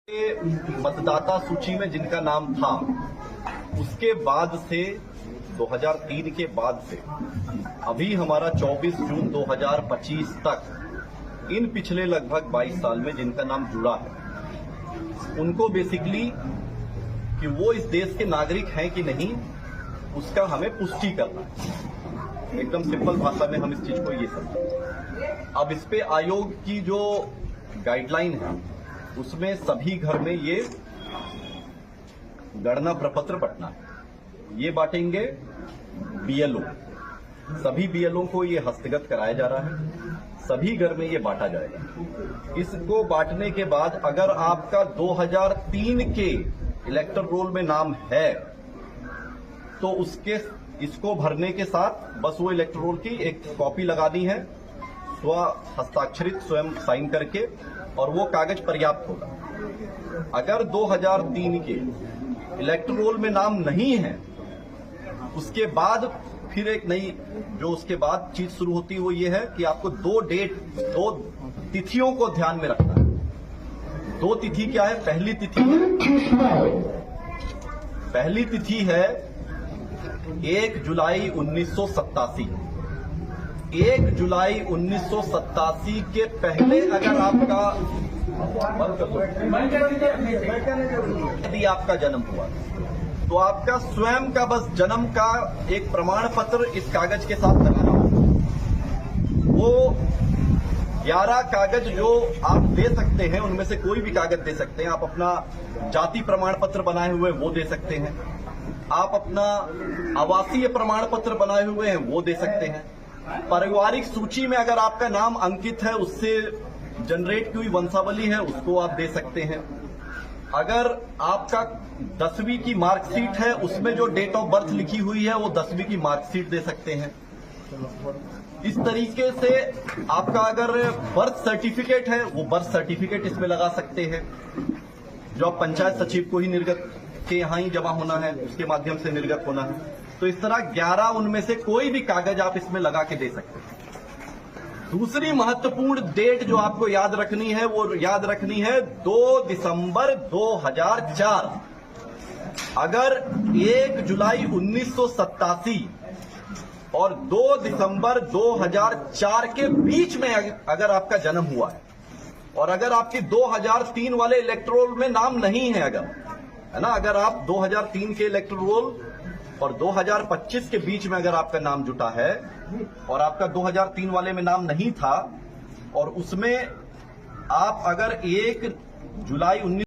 मतदाता सूची में जिनका नाम था उसके बाद से 2003 के बाद से अभी हमारा 24 जून 2025 तक इन पिछले लगभग 22 साल में जिनका नाम जुड़ा है उनको बेसिकली कि वो इस देश के नागरिक हैं कि नहीं उसका हमें पुष्टि करना है। एकदम सिंपल भाषा में हम इस चीज को ये समझें। अब इस पे आयोग की जो गाइडलाइन है उसमें सभी घर में ये गणना प्रपत्र बंटना है। ये बांटेंगे बीएलओ, सभी बीएलओ को ये हस्तगत कराया जा रहा है, सभी घर में ये बांटा जाएगा। इसको बांटने के बाद अगर आपका 2003 के इलेक्टर रोल में नाम है तो इसको भरने के साथ बस वो इलेक्टर रोल की एक कॉपी लगानी है, स्व हस्ताक्षरित स्वयं साइन करके, और वो कागज पर्याप्त होगा। अगर 2003 के इलेक्टर रोल में नाम नहीं है उसके बाद फिर एक नई जो उसके बाद चीज शुरू होती है वो ये है कि आपको दो तिथियों को ध्यान में रखना है। दो तिथि क्या है? पहली तिथि है 1 जुलाई 1987। 1 जुलाई 1987 के पहले अगर यदि आपका जन्म हुआ तो आपका स्वयं का बस जन्म का एक प्रमाण पत्र इस कागज के साथ लगाना होगा। वो 11 कागज जो आप दे सकते हैं उनमें से कोई भी कागज दे सकते हैं। आप अपना जाति प्रमाण पत्र बनाए हुए वो दे सकते हैं, आप अपना आवासीय प्रमाण पत्र बनाए हुए हैं वो दे सकते हैं, पारिवारिक सूची में अगर आपका नाम अंकित है उससे जनरेट की हुई वंशावली है उसको आप दे सकते हैं। अगर आपका 10वीं की मार्कशीट है उसमें जो डेट ऑफ बर्थ लिखी हुई है वो 10वीं की मार्कशीट दे सकते हैं। इस तरीके से आपका अगर बर्थ सर्टिफिकेट है वो बर्थ सर्टिफिकेट इसमें लगा सकते हैं, जो आप पंचायत सचिव को ही निर्गत के यहां ही जमा होना है उसके माध्यम से निर्गत होना है। तो इस तरह 11 उनमें से कोई भी कागज आप इसमें लगा के दे सकते हैं। दूसरी महत्वपूर्ण डेट जो आपको याद रखनी है वो याद रखनी है 2 दिसंबर 2004। अगर 1 जुलाई 1987 और 2 दिसंबर 2004 के बीच में अगर आपका जन्म हुआ है और अगर आपके 2003 वाले इलेक्टोरल में नाम नहीं है, अगर आप 2003 के इलेक्टोरल रोल और 2025 के बीच में अगर आपका नाम जुटा है और आपका 2003 वाले में नाम नहीं था और उसमें आप अगर 1 जुलाई 19